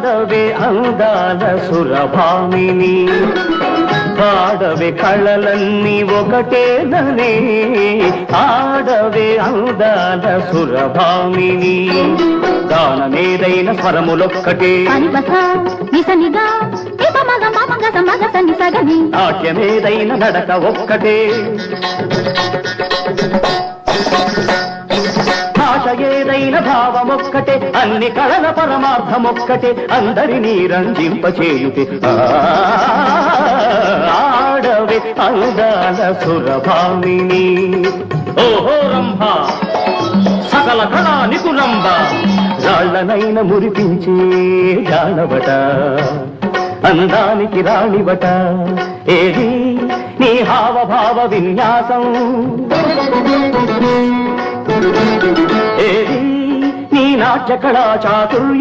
ఆడవే అందాల సురభామిని పాడవే కళలన్నీ ఒకటేననే ఆడవే అందాల సురభామిని గానమేదైన స్వరములొక్కటే నాట్యమేదైన నడక ఒక్కటే భాష ఏదైన భావమొక్కటే అన్ని కళల పరమార్థమొక్కటే అందరినీ రంజింపచేయుటే ఆడవే అందాల సురభామిని ఓహో రంభ సకల కళా నిపుణంబ రాళ్లనైన మురిపించే జానవట అందానికి రాణివట ఏది నీ హావభావ విన్యాసం ఏది నీ నాట్య కళా చాతుర్యం